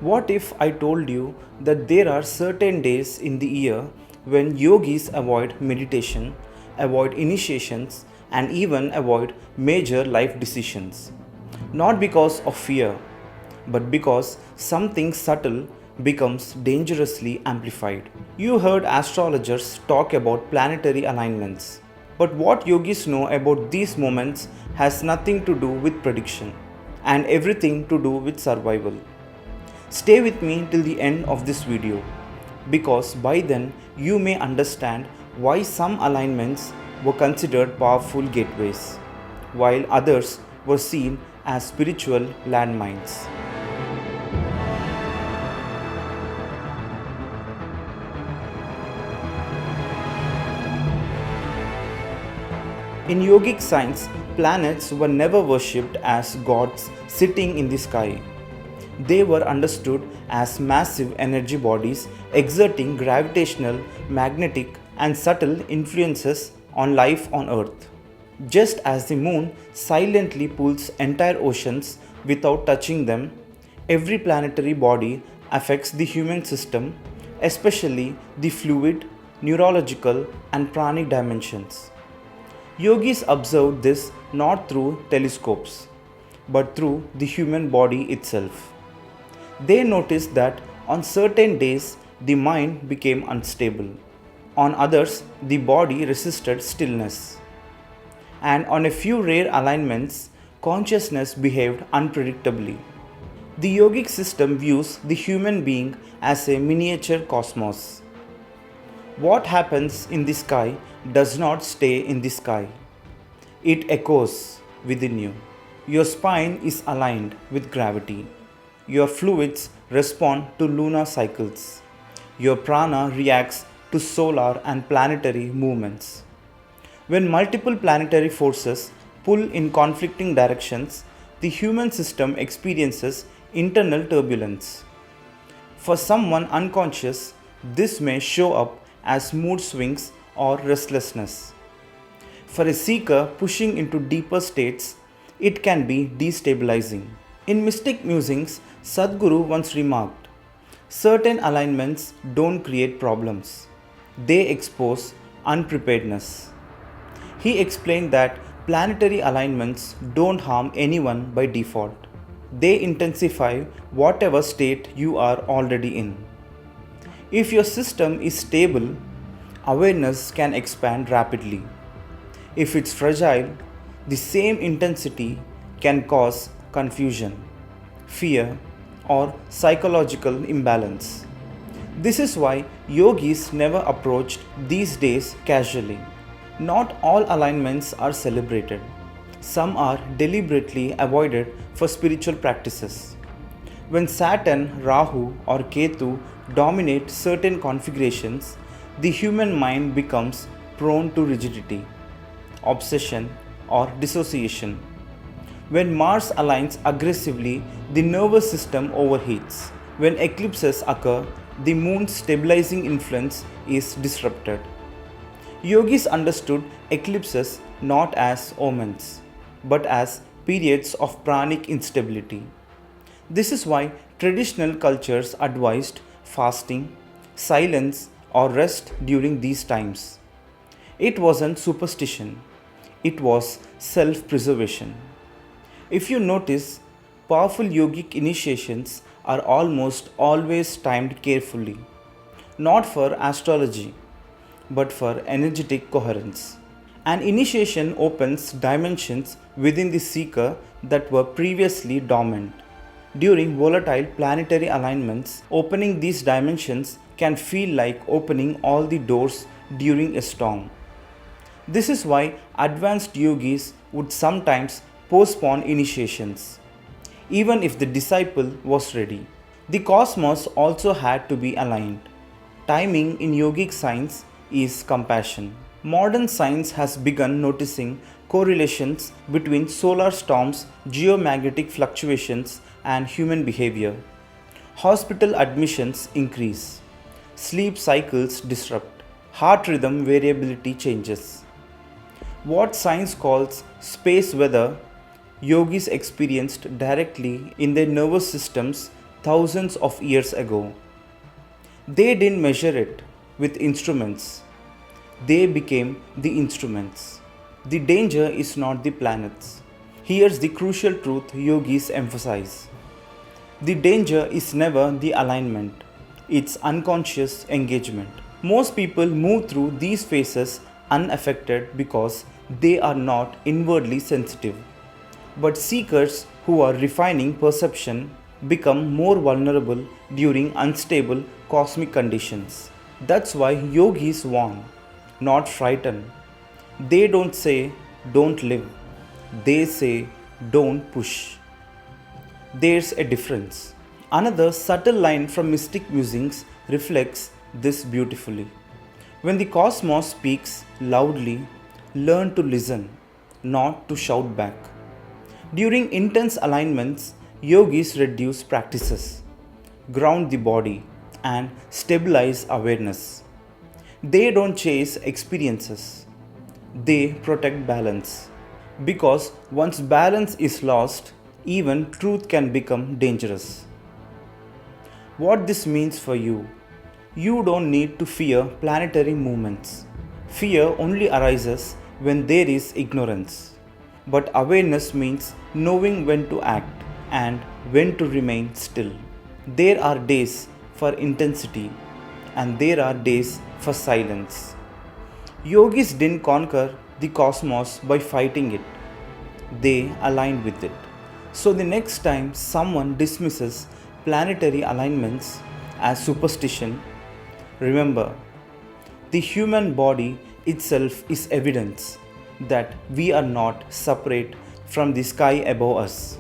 What if I told you that there are certain days in the year when yogis avoid meditation, avoid initiations, and even avoid major life decisions? Not because of fear, but because something subtle becomes dangerously amplified. You heard astrologers talk about planetary alignments, but what yogis know about these moments has nothing to do with prediction and everything to do with survival. Stay with me till the end of this video, because by then you may understand why some alignments were considered powerful gateways, while others were seen as spiritual landmines. In yogic science, planets were never worshipped as gods sitting in the sky. They were understood as massive energy bodies exerting gravitational, magnetic, and subtle influences on life on Earth. Just as the moon silently pulls entire oceans without touching them, every planetary body affects the human system, especially the fluid, neurological, and pranic dimensions. Yogis observed this not through telescopes, but through the human body itself. They noticed that on certain days the mind became unstable, on others the body resisted stillness, and on a few rare alignments, consciousness behaved unpredictably. The yogic system views the human being as a miniature cosmos. What happens in the sky does not stay in the sky. It echoes within you. Your spine is aligned with gravity. Your fluids respond to lunar cycles. Your prana reacts to solar and planetary movements. When multiple planetary forces pull in conflicting directions, the human system experiences internal turbulence. For someone unconscious, this may show up as mood swings or restlessness. For a seeker pushing into deeper states, it can be destabilizing. In mystic musings, Sadhguru once remarked, certain alignments don't create problems, they expose unpreparedness. He explained that planetary alignments don't harm anyone by default. They intensify whatever state you are already in. If your system is stable, awareness can expand rapidly. If it's fragile, the same intensity can cause confusion, fear, or psychological imbalance. This is why yogis never approached these days casually. Not all alignments are celebrated. Some are deliberately avoided for spiritual practices. When Saturn, Rahu, or Ketu dominate certain configurations, the human mind becomes prone to rigidity, obsession, or dissociation. When Mars aligns aggressively, the nervous system overheats. When eclipses occur, the moon's stabilizing influence is disrupted. Yogis understood eclipses not as omens, but as periods of pranic instability. This is why traditional cultures advised fasting, silence, or rest during these times. It wasn't superstition, it was self preservation. If you notice, powerful yogic initiations are almost always timed carefully, not for astrology, but for energetic coherence. An initiation opens dimensions within the seeker that were previously dormant. During volatile planetary alignments, opening these dimensions can feel like opening all the doors during a storm. This is why advanced yogis would sometimes postpone initiations, even if the disciple was ready. The cosmos also had to be aligned. Timing in yogic science is compassion. Modern science has begun noticing correlations between solar storms, geomagnetic fluctuations, and human behavior. Hospital admissions increase, sleep cycles disrupt, heart rhythm variability changes. What science calls space weather, yogis experienced directly in their nervous systems thousands of years ago. They didn't measure it with instruments, they became the instruments. The danger is not the planets. Here's the crucial truth yogis emphasize. The danger is never the alignment, it's unconscious engagement. Most people move through these phases unaffected because they are not inwardly sensitive. But seekers who are refining perception become more vulnerable during unstable cosmic conditions. That's why yogis warn, not frighten. They don't say, don't live. They say, don't push. There's a difference. Another subtle line from mystic musings reflects this beautifully. When the cosmos speaks loudly, learn to listen, not to shout back. During intense alignments, yogis reduce practices, ground the body, and stabilize awareness. They don't chase experiences, they protect balance. Because once balance is lost, even truth can become dangerous. What this means for you? You don't need to fear planetary movements. Fear only arises when there is ignorance. But awareness means knowing when to act and when to remain still. There are days for intensity and there are days for silence. Yogis didn't conquer the cosmos by fighting it, they aligned with it. So, the next time someone dismisses planetary alignments as superstition, remember the human body itself is evidence that we are not separate from the sky above us.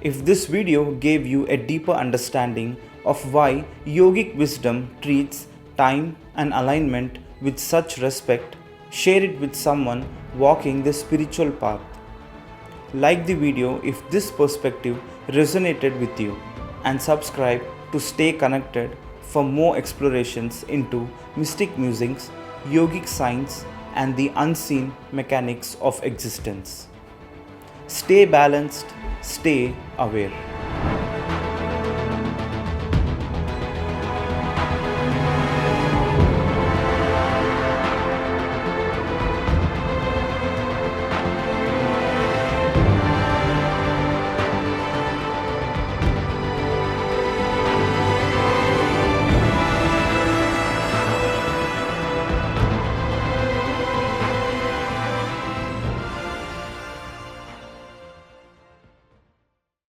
If this video gave you a deeper understanding of why yogic wisdom treats time and alignment with such respect, share it with someone walking the spiritual path. Like the video if this perspective resonated with you, and subscribe to stay connected for more explorations into mystic musings, yogic science, and the unseen mechanics of existence. Stay balanced, stay aware.